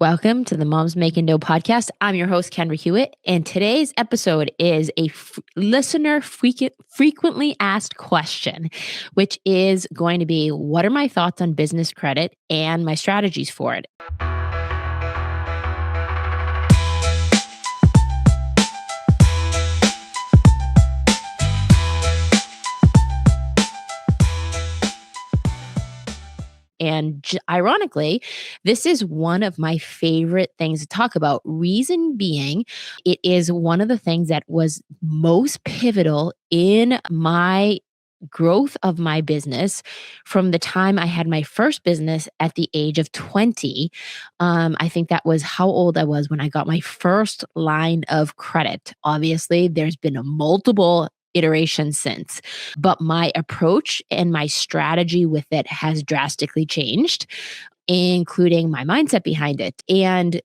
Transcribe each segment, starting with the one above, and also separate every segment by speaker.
Speaker 1: Welcome to the Moms Makin Dough podcast. I'm your host, Kendra Hewitt, and today's episode is a listener frequently asked question, which is going to be, what are my thoughts on business credit and my strategies for it? And ironically, this is one of my favorite things to talk about. Reason being, it is one of the things that was most pivotal in my growth of my business from the time I had my first business at the age of 20. I think that was how old I was when I got my first line of credit. Obviously, there's been a multiple iterations since, but my approach and my strategy with it has drastically changed, including my mindset behind it. And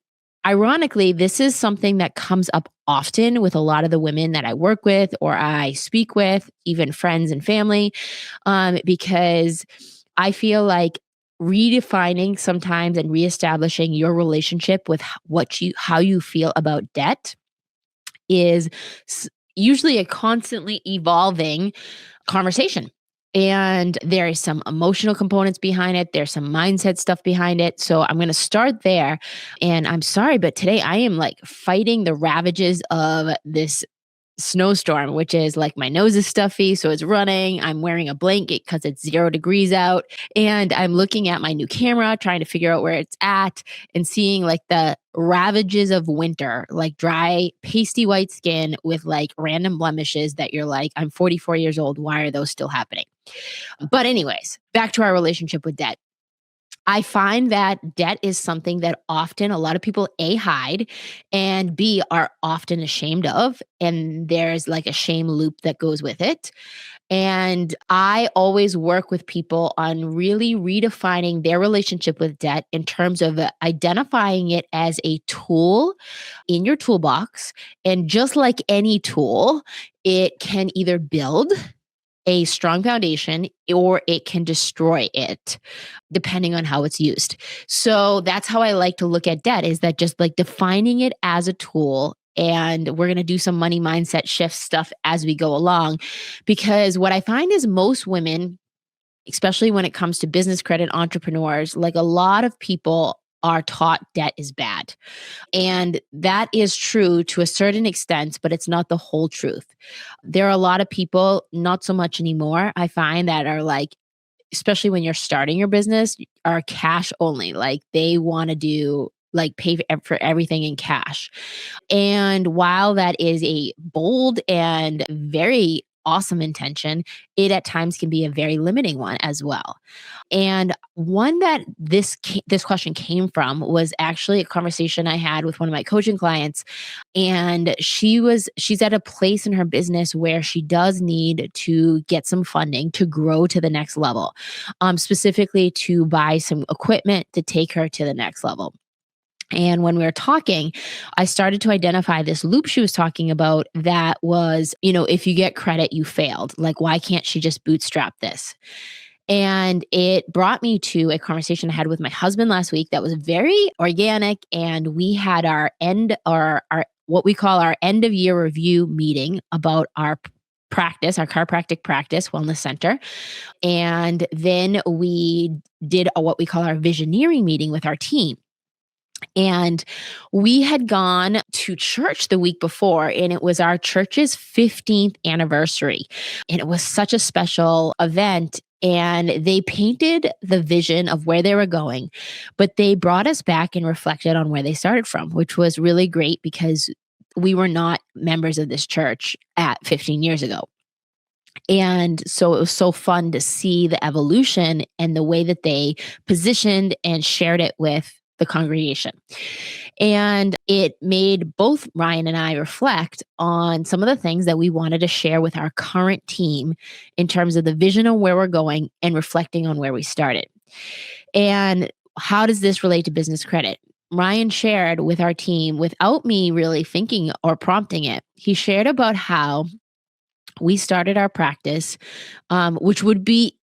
Speaker 1: ironically, this is something that comes up often with a lot of the women that I work with or I speak with, even friends and family, because I feel like redefining sometimes and reestablishing your relationship with how you feel about debt is usually a constantly evolving conversation. And there is some emotional components behind it. There's some mindset stuff behind it. So I'm going to start there. And I'm sorry, but today I am like fighting the ravages of this snowstorm, which is like my nose is stuffy, so it's running. I'm wearing a blanket because it's 0 degrees out. And I'm looking at my new camera, trying to figure out where it's at and seeing like the ravages of winter, like dry, pasty white skin with like random blemishes that you're like, I'm 44 years old. Why are those still happening? But, anyways, back to our relationship with debt. I find that debt is something that often a lot of people A, hide, and B, are often ashamed of. And there's like a shame loop that goes with it. And I always work with people on really redefining their relationship with debt in terms of identifying it as a tool in your toolbox. And just like any tool, it can either build a strong foundation or it can destroy it depending on how it's used. So that's how I like to look at debt, is that just like defining it as a tool. And we're going to do some money mindset shift stuff as we go along, because what I find is most women, especially when it comes to business credit entrepreneurs, like a lot of people are taught debt is bad. And that is true to a certain extent, but it's not the whole truth. There are a lot of people, not so much anymore, I find, that are like, especially when you're starting your business, are cash only. Like they want to do like pay for everything in cash. And while that is a bold and very awesome intention, it at times can be a very limiting one as well. And one that this question came from was actually a conversation I had with one of my coaching clients. And she's at a place in her business where she does need to get some funding to grow to the next level, specifically to buy some equipment to take her to the next level. And when we were talking, I started to identify this loop she was talking about that was, if you get credit, you failed. Like, why can't she just bootstrap this? And it brought me to a conversation I had with my husband last week that was very organic. And we had our what we call our end of year review meeting about our practice, our chiropractic practice wellness center. And then we did what we call our visioneering meeting with our team. And we had gone to church the week before, and it was our church's 15th anniversary. And it was such a special event. And they painted the vision of where they were going, but they brought us back and reflected on where they started from, which was really great because we were not members of this church at 15 years ago. And so it was so fun to see the evolution and the way that they positioned and shared it with the congregation. And it made both Ryan and I reflect on some of the things that we wanted to share with our current team in terms of the vision of where we're going and reflecting on where we started. And how does this relate to business credit? Ryan shared with our team, without me really thinking or prompting it, he shared about how we started our practice, which would be,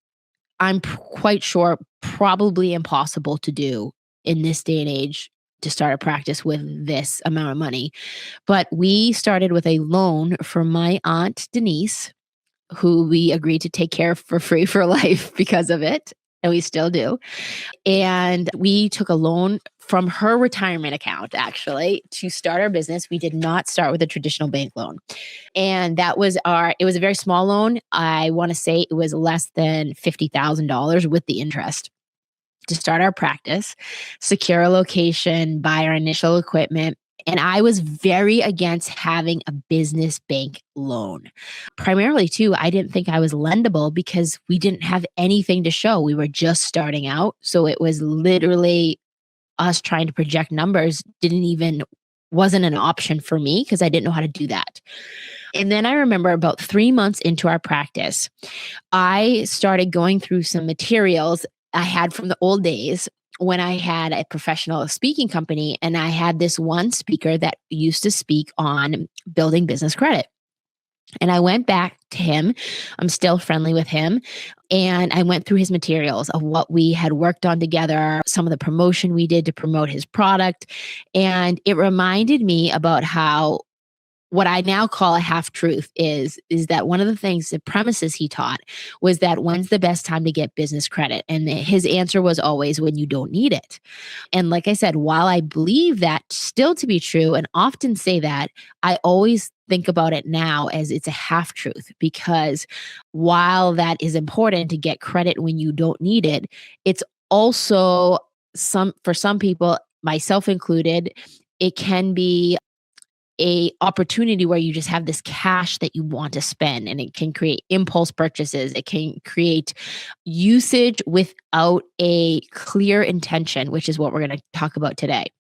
Speaker 1: I'm quite sure, probably impossible to do in this day and age to start a practice with this amount of money. But we started with a loan from my aunt, Denise, who we agreed to take care of for free for life because of it. And we still do. And we took a loan from her retirement account, actually, to start our business. We did not start with a traditional bank loan. And it was a very small loan. I want to say it was less than $50,000 with the interest to start our practice, secure a location, buy our initial equipment. And I was very against having a business bank loan. Primarily, too, I didn't think I was lendable because we didn't have anything to show. We were just starting out. So it was literally us trying to project numbers wasn't an option for me because I didn't know how to do that. And then I remember about 3 months into our practice, I started going through some materials I had from the old days when I had a professional speaking company, and I had this one speaker that used to speak on building business credit. And I went back to him. I'm still friendly with him. And I went through his materials of what we had worked on together, some of the promotion we did to promote his product. And it reminded me about how what I now call a half truth is that one of the premises he taught was that when's the best time to get business credit? And his answer was always when you don't need it. And like I said, while I believe that still to be true and often say that, I always think about it now as it's a half truth, because while that is important to get credit when you don't need it, it's also for some people, myself included, it can be a opportunity where you just have this cash that you want to spend, and it can create impulse purchases. It can create usage without a clear intention, which is what we're going to talk about today.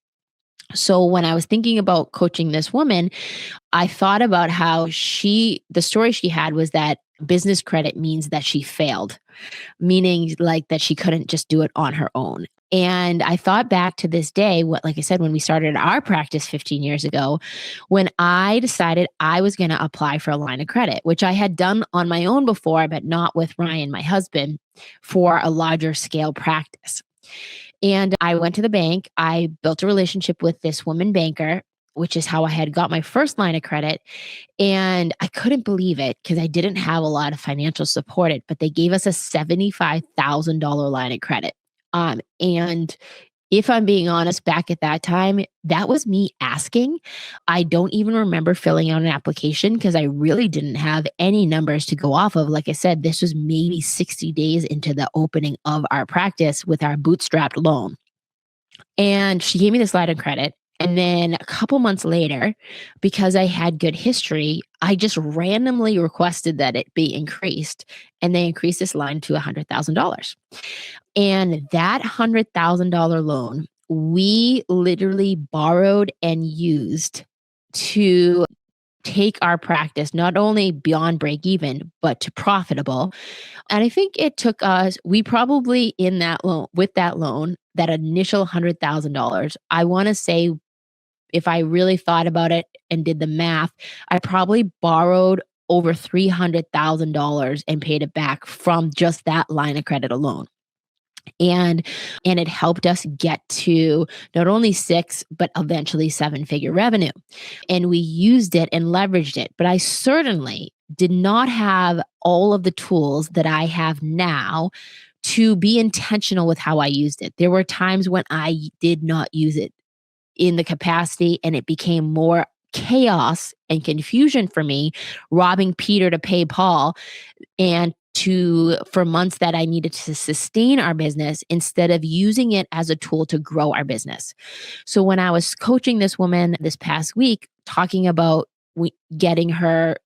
Speaker 1: So when I was thinking about coaching this woman, I thought about how the story she had was that business credit means that she failed, meaning like that she couldn't just do it on her own. And I thought back to this day, like I said, when we started our practice 15 years ago, when I decided I was going to apply for a line of credit, which I had done on my own before, but not with Ryan, my husband, for a larger scale practice. And I went to the bank. I built a relationship with this woman banker, which is how I had got my first line of credit. And I couldn't believe it because I didn't have a lot of financial support, but they gave us a $75,000 line of credit. And if I'm being honest, back at that time, that was me asking. I don't even remember filling out an application because I really didn't have any numbers to go off of. Like I said, this was maybe 60 days into the opening of our practice with our bootstrapped loan. And she gave me this line of credit. And then a couple months later, because I had good history, I just randomly requested that it be increased. And they increased this line to $100,000. And that $100,000 loan, we literally borrowed and used to take our practice not only beyond break even, but to profitable. And I think it took us, we probably with that loan, that initial $100,000, I want to say, if I really thought about it and did the math, I probably borrowed over $300,000 and paid it back from just that line of credit alone. And it helped us get to not only 6, but eventually 7-figure revenue. And we used it and leveraged it. But I certainly did not have all of the tools that I have now to be intentional with how I used it. There were times when I did not use it in the capacity, and it became more chaos and confusion for me, robbing Peter to pay Paul, and for months that I needed to sustain our business instead of using it as a tool to grow our business. So when I was coaching this woman this past week, talking about getting her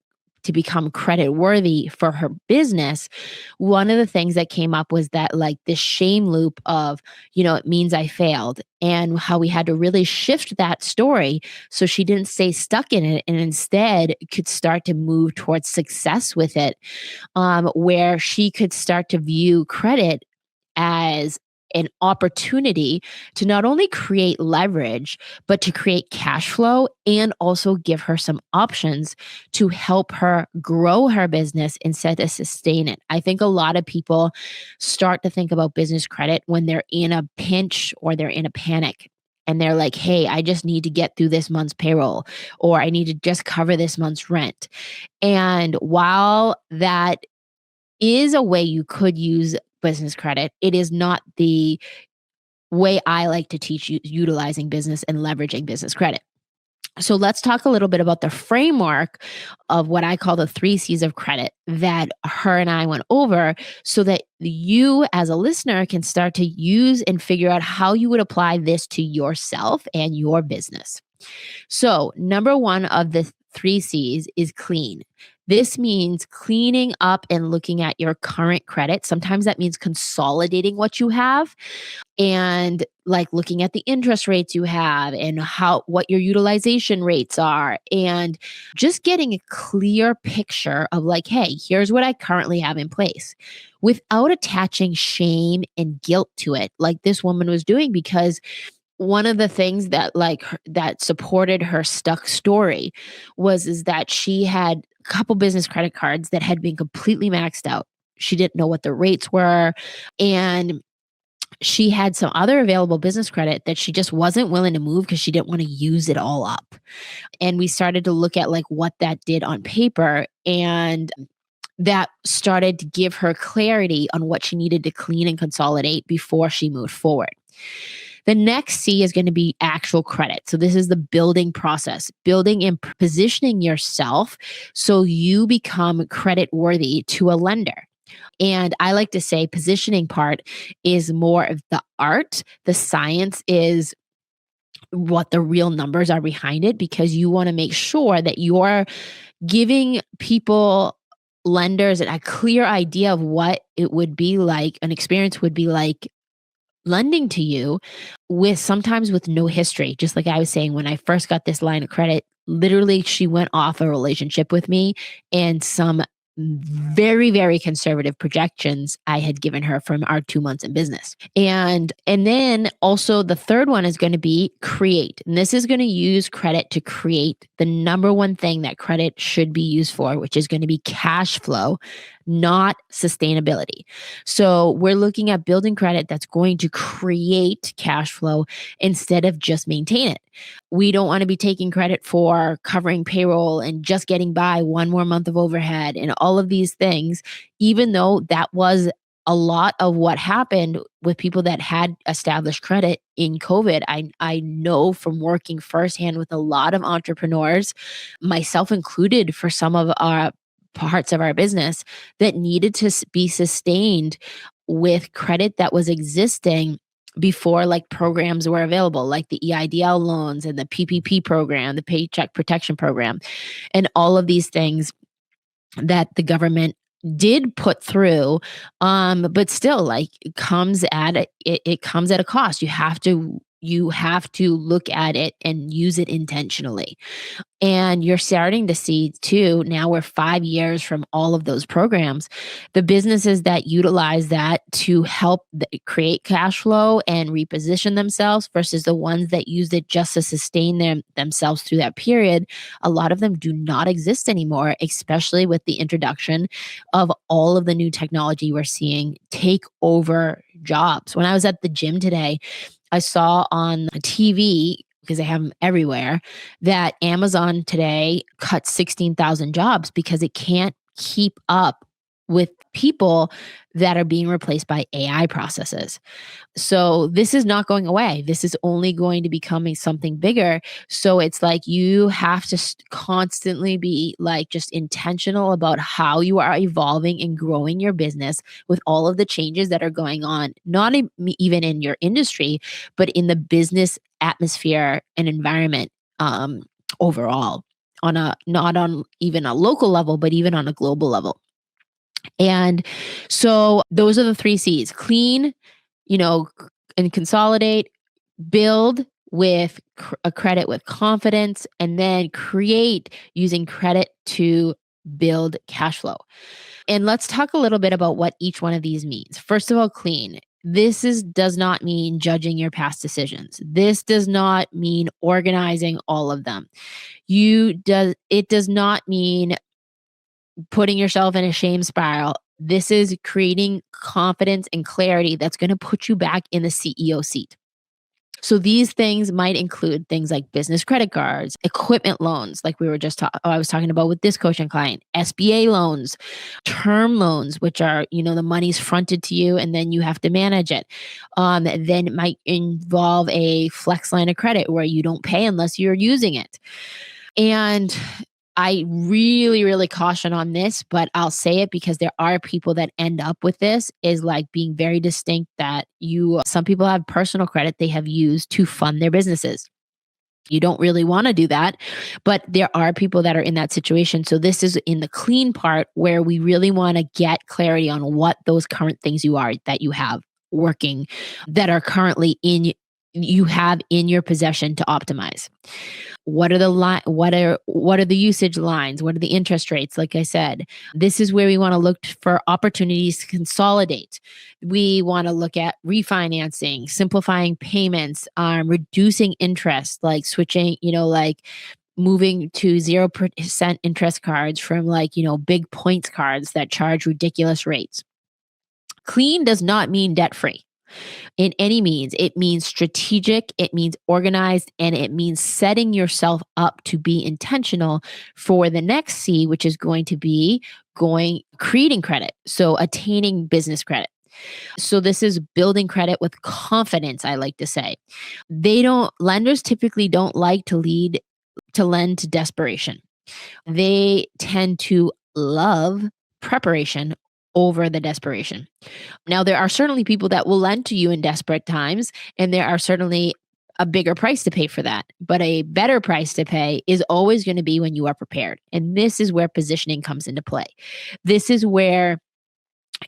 Speaker 1: to become credit worthy for her business, one of the things that came up was that like this shame loop of, it means I failed, and how we had to really shift that story so she didn't stay stuck in it and instead could start to move towards success with it, where she could start to view credit as an opportunity to not only create leverage, but to create cash flow and also give her some options to help her grow her business instead of sustain it. I think a lot of people start to think about business credit when they're in a pinch or they're in a panic. and they're like, hey, I just need to get through this month's payroll, or I need to just cover this month's rent. And while that is a way you could use business credit, it is not the way I like to teach you utilizing business and leveraging business credit. So let's talk a little bit about the framework of what I call the 3 C's of credit that her and I went over, so that you as a listener can start to use and figure out how you would apply this to yourself and your business. So, number one of the 3 C's is clean. This means cleaning up and looking at your current credit. Sometimes that means consolidating what you have, and like looking at the interest rates you have and what your utilization rates are, and just getting a clear picture of like, hey, here's what I currently have in place, without attaching shame and guilt to it like this woman was doing. Because one of the things that that supported her stuck story is that she had a couple business credit cards that had been completely maxed out. She didn't know what the rates were, and she had some other available business credit that she just wasn't willing to move because she didn't want to use it all up. And we started to look at like what that did on paper, and that started to give her clarity on what she needed to clean and consolidate before she moved forward. The next C is going to be actual credit. So this is the building process, building and positioning yourself so you become credit worthy to a lender. And I like to say positioning part is more of the art. The science is what the real numbers are behind it, because you want to make sure that you're giving people, lenders, a clear idea of what it would be like, an experience would be like lending to you, with sometimes with no history. Just like I was saying, when I first got this line of credit, literally she went off a relationship with me and some very, very conservative projections I had given her from our 2 months in business. And then also the third one is going to be create. And this is going to use credit to create the number one thing that credit should be used for, which is going to be cash flow, not sustainability. So we're looking at building credit that's going to create cash flow instead of just maintain it. We don't want to be taking credit for covering payroll and just getting by one more month of overhead and all of these things, even though that was a lot of what happened with people that had established credit in COVID. I know from working firsthand with a lot of entrepreneurs, myself included, for some of our parts of our business, that needed to be sustained with credit that was existing before like programs were available, like the EIDL loans and the PPP program, the Paycheck Protection Program, and all of these things that the government did put through. But still, like, it comes at a cost. You have to look at it and use it intentionally. And you're starting to see too, now we're 5 years from all of those programs, the businesses that utilize that to help create cash flow and reposition themselves versus the ones that used it just to sustain themselves through that period. A lot of them do not exist anymore, especially with the introduction of all of the new technology we're seeing take over jobs. When I was at the gym today, I saw on TV, because they have them everywhere, that Amazon today cut 16,000 jobs because it can't keep up with people that are being replaced by AI processes. So this is not going away. This is only going to becoming something bigger. So it's like you have to constantly be like just intentional about how you are evolving and growing your business with all of the changes that are going on, not even in your industry, but in the business atmosphere and environment overall, on a not on even a local level, but even on a global level. And so those are the 3 C's: clean, and consolidate, build with a credit with confidence, and then create using credit to build cash flow. And let's talk a little bit about what each one of these means. First of all, clean. Does not mean judging your past decisions. This does not mean organizing all of them. It does not mean putting yourself in a shame spiral. This is creating confidence and clarity that's going to put you back in the CEO seat. So these things might include things like business credit cards, equipment loans, like we were just I was talking about with this coaching client, SBA loans, term loans, which are, the money's fronted to you and then you have to manage it. Then it might involve a flex line of credit where you don't pay unless you're using it. And I really, really caution on this, but I'll say it because there are people that end up with this is like being very distinct that some people have personal credit they have used to fund their businesses. You don't really want to do that, but there are people that are in that situation. So this is in the clean part where we really want to get clarity on what those current things that you have working that are currently you have in your possession to optimize. What are the what are the usage lines? What are the interest rates? Like I said, this is where we want to look for opportunities to consolidate. We want to look at refinancing, simplifying payments, reducing interest, like switching, like moving to 0% interest cards from big points cards that charge ridiculous rates. Clean does not mean debt free in any means. It means strategic, it means organized, and it means setting yourself up to be intentional for the next C, which is going to be creating credit. So attaining business credit. So this is building credit with confidence, I like to say. Lenders typically don't like to lend to desperation. They tend to love preparation over the desperation. Now, there are certainly people that will lend to you in desperate times, and there are certainly a bigger price to pay for that. But a better price to pay is always going to be when you are prepared. And this is where positioning comes into play. This is where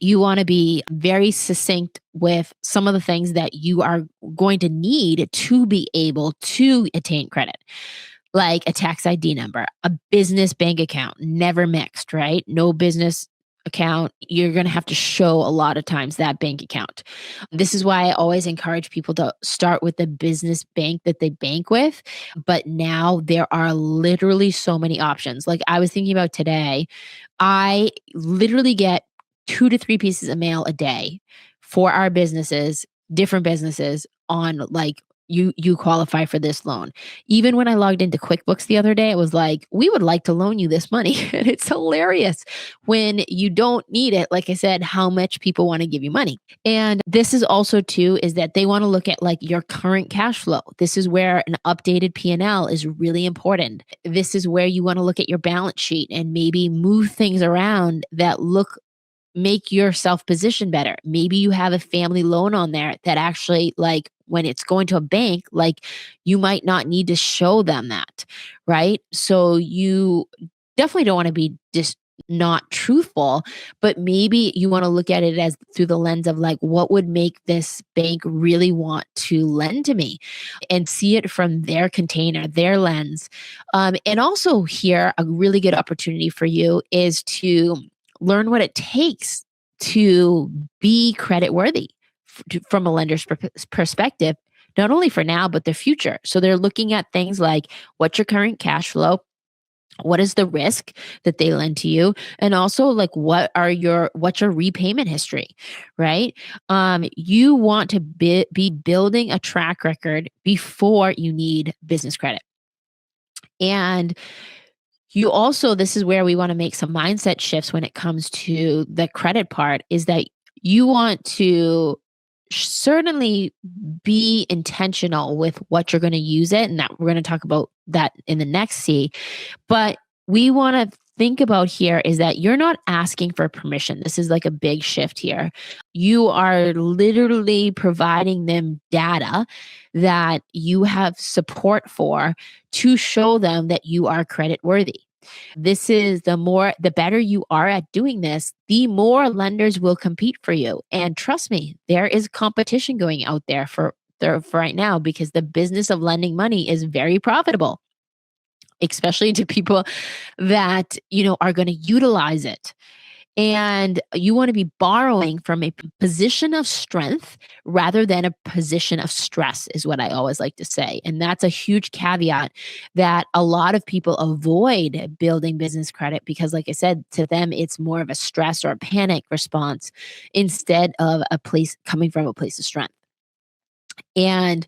Speaker 1: you want to be very succinct with some of the things that you are going to need to be able to attain credit, like a tax ID number, a business bank account, never mixed, right? No business account, you're going to have to show a lot of times that bank account. This is why I always encourage people to start with the business bank that they bank with. But now there are literally so many options. Like I was thinking about today, I literally get 2 to 3 pieces of mail a day for our businesses, different businesses on like, you qualify for this loan. Even when I logged into QuickBooks the other day, it was like, we would like to loan you this money. And it's hilarious when you don't need it. Like I said, how much people want to give you money. And this is also too, is that they want to look at like your current cash flow. This is where an updated P&L is really important. This is where you want to look at your balance sheet and maybe move things around that make yourself position better. Maybe you have a family loan on there that actually like when it's going to a bank, like you might not need to show them that, right? So you definitely don't want to be just not truthful, but maybe you want to look at it as through the lens of like, what would make this bank really want to lend to me and see it from their container, their lens. And also here, a really good opportunity for you is to learn what it takes to be credit worthy from a lender's perspective, not only for now, but the future. So they're looking at things like what's your current cash flow? What is the risk that they lend to you? And also like what's your repayment history, right? You want to be building a track record before you need business credit. And this is where we want to make some mindset shifts when it comes to the credit part, is that you want to certainly be intentional with what you're going to use it. And that we're going to talk about that in the next C. But we want to think about here is that you're not asking for permission. This is like a big shift here. You are literally providing them data that you have support for to show them that you are credit worthy. This is the better you are at doing this, the more lenders will compete for you. And trust me, there is competition going out there for right now because the business of lending money is very profitable, especially to people that, are going to utilize it. And you want to be borrowing from a position of strength rather than a position of stress, is what I always like to say. And that's a huge caveat that a lot of people avoid building business credit because, like I said, to them, it's more of a stress or a panic response instead of coming from a place of strength. And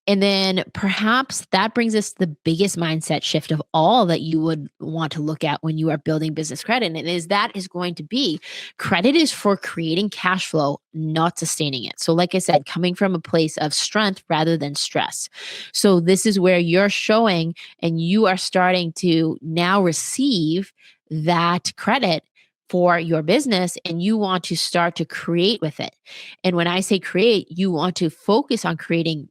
Speaker 1: and then perhaps that brings us to the biggest mindset shift of all that you would want to look at when you are building business credit. And it is that is going to be credit is for creating cash flow, not sustaining it. So, like I said, coming from a place of strength rather than stress. So, this is where you're showing and you are starting to now receive that credit for your business and you want to start to create with it. And when I say create, you want to focus on creating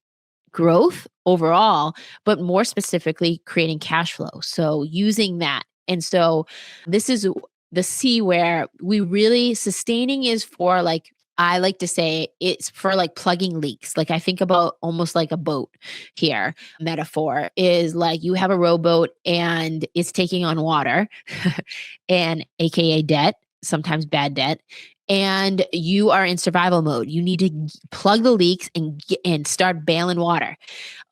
Speaker 1: growth overall, but more specifically, creating cash flow. So using that. And so this is the C where we really sustaining is for like, I like to say it's for like plugging leaks. Like I think about almost like a boat here. Metaphor is like you have a rowboat and it's taking on water and AKA debt, sometimes bad debt, and you are in survival mode. You need to plug the leaks and start bailing water.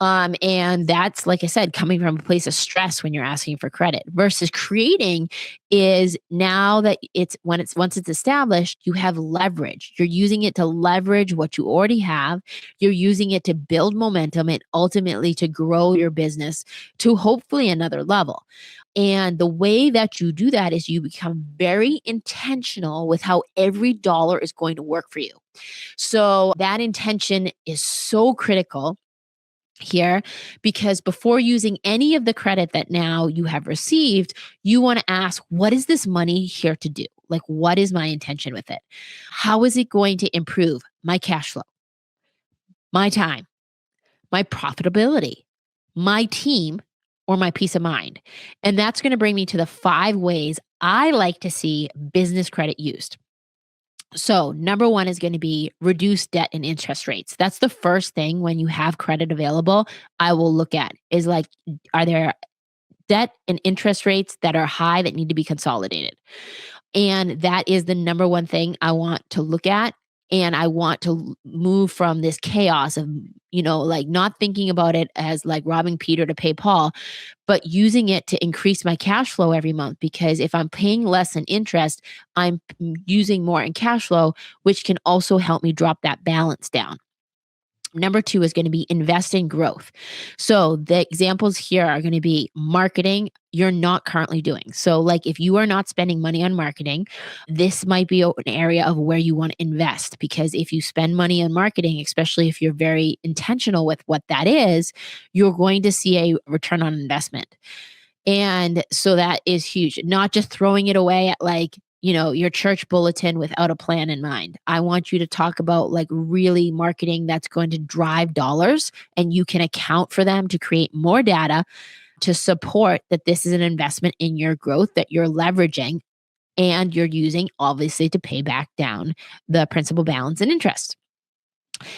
Speaker 1: And that's, like I said, coming from a place of stress when you're asking for credit versus creating is now that once it's established, you have leverage. You're using it to leverage what you already have. You're using it to build momentum and ultimately to grow your business to hopefully another level. And the way that you do that is you become very intentional with how every dollar is going to work for you. So that intention is so critical here because before using any of the credit that now you have received, you want to ask, what is this money here to do? Like, what is my intention with it? How is it going to improve my cash flow, my time, my profitability, my team, or my peace of mind? And that's going to bring me to the 5 ways I like to see business credit used. So, number one is going to be reduce debt and interest rates. That's the first thing when you have credit available, I will look at is like, are there debt and interest rates that are high that need to be consolidated? And that is the number one thing I want to look at. And I want to move from this chaos of, like not thinking about it as like robbing Peter to pay Paul, but using it to increase my cash flow every month. Because if I'm paying less in interest, I'm using more in cash flow, which can also help me drop that balance down. Number 2 is going to be invest in growth. So the examples here are going to be marketing you're not currently doing. So like if you are not spending money on marketing, this might be an area of where you want to invest because if you spend money on marketing, especially if you're very intentional with what that is, you're going to see a return on investment. And so that is huge. Not just throwing it away at like, your church bulletin without a plan in mind. I want you to talk about like really marketing that's going to drive dollars and you can account for them to create more data to support that this is an investment in your growth that you're leveraging and you're using obviously to pay back down the principal balance and interest.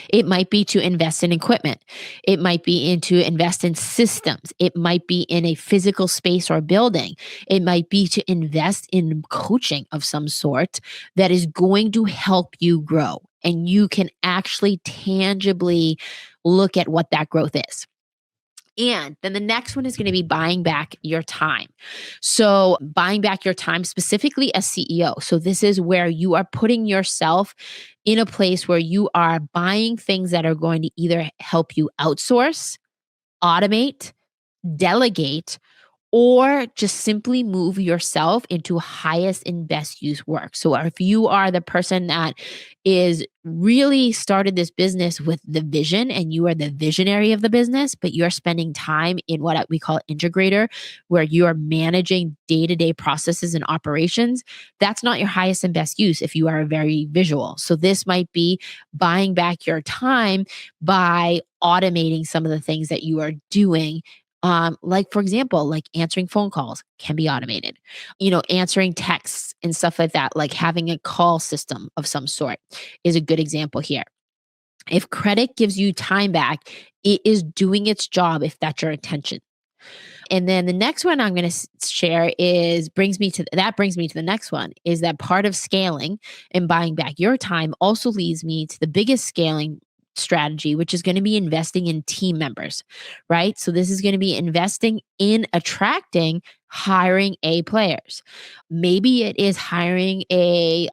Speaker 1: It might be to invest in equipment. It might be to invest in systems. It might be in a physical space or building. It might be to invest in coaching of some sort that is going to help you grow. And you can actually tangibly look at what that growth is. And then the next one is going to be buying back your time. So, buying back your time specifically as CEO. So, this is where you are putting yourself in a place where you are buying things that are going to either help you outsource, automate, delegate, or just simply move yourself into highest and best use work. So if you are the person that is really started this business with the vision and you are the visionary of the business, but you're spending time in what we call integrator, where you are managing day-to-day processes and operations, that's not your highest and best use if you are very visual. So this might be buying back your time by automating some of the things that you are doing like for example, like answering phone calls can be automated, answering texts and stuff like that, like having a call system of some sort is a good example here. If credit gives you time back, it is doing its job if that's your intention. And then the next one I'm going to share brings me to the next one is that part of scaling and buying back your time also leads me to the biggest scaling strategy, which is going to be investing in team members, right? So this is going to be investing in attracting, hiring A players. Maybe it is hiring a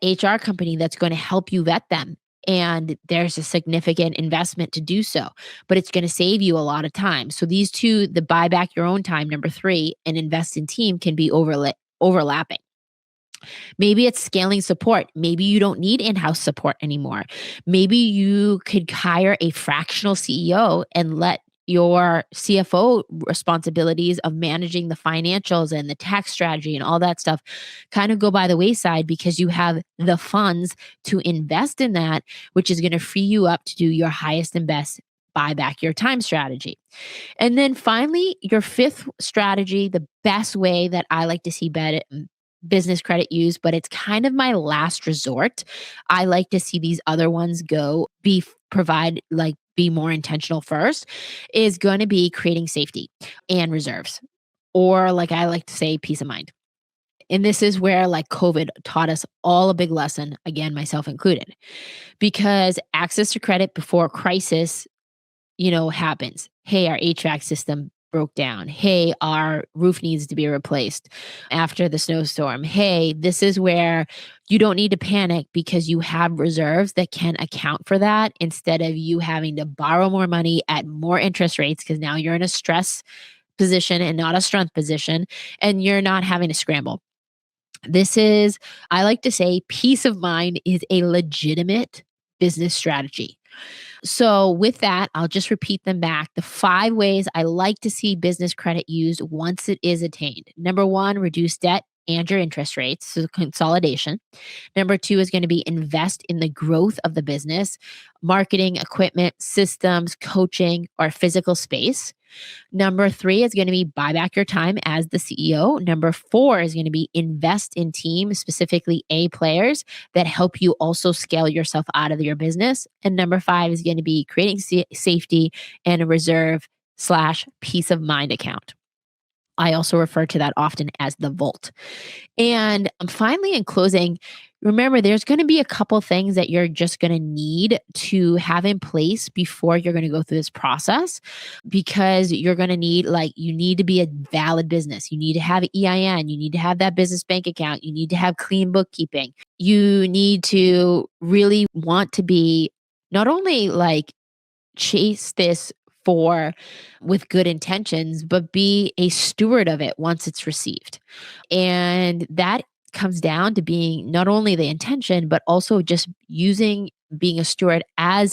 Speaker 1: HR company that's going to help you vet them and there's a significant investment to do so, but it's going to save you a lot of time. So these two, the buy back your own time, number three, and invest in team, can be overlapping. Maybe it's scaling support. Maybe you don't need in-house support anymore. Maybe you could hire a fractional CEO and let your CFO responsibilities of managing the financials and the tax strategy and all that stuff kind of go by the wayside, because you have the funds to invest in that, which is going to free you up to do your highest and best buy back your time strategy. And then finally, your fifth strategy, the best way that I like to see business credit used, but it's kind of my last resort. I like to see these other ones be more intentional first, is going to be creating safety and reserves, or like I like to say, peace of mind. And this is where like COVID taught us all a big lesson, again, myself included, because access to credit before crisis, happens. Hey, our HVAC system broke down. Hey, our roof needs to be replaced after the snowstorm. Hey, this is where you don't need to panic, because you have reserves that can account for that, instead of you having to borrow more money at more interest rates, because now you're in a stress position and not a strength position, and you're not having to scramble. I like to say, peace of mind is a legitimate business strategy. So, with that, I'll just repeat them back. The 5 ways I like to see business credit used once it is attained. Number one, reduce debt and your interest rates, so consolidation. Number two is going to be invest in the growth of the business, marketing, equipment, systems, coaching, or physical space. Number three is going to be buy back your time as the CEO. Number four is going to be invest in teams, specifically A players that help you also scale yourself out of your business. And number five is going to be creating safety and a reserve/peace of mind account. I also refer to that often as the vault. And finally, in closing, remember there's going to be a couple things that you're just going to need to have in place before you're going to go through this process, because you're going to need, like, you need to be a valid business. You need to have EIN. You need to have that business bank account. You need to have clean bookkeeping. You need to really want to be not only like chase this for with good intentions, but be a steward of it once it's received. And that comes down to being not only the intention, but also just being a steward of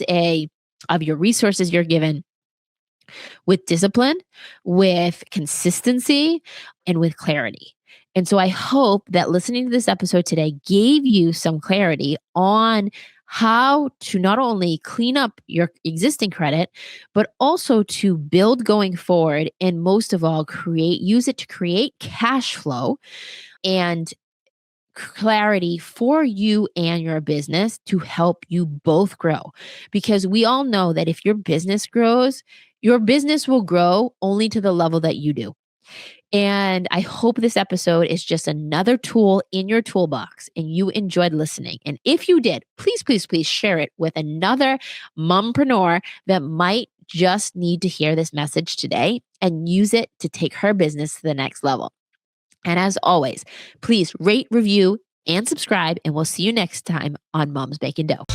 Speaker 1: your resources you're given, with discipline, with consistency, and with clarity. And so I hope that listening to this episode today gave you some clarity on how to not only clean up your existing credit, but also to build going forward. And most of all, use it to create cash flow and clarity for you and your business, to help you both grow. Because we all know that if your business grows, your business will grow only to the level that you do. And I hope this episode is just another tool in your toolbox and you enjoyed listening. And if you did, please, please, please share it with another mompreneur that might just need to hear this message today and use it to take her business to the next level. And as always, please rate, review, and subscribe, and we'll see you next time on Moms Makin Dough.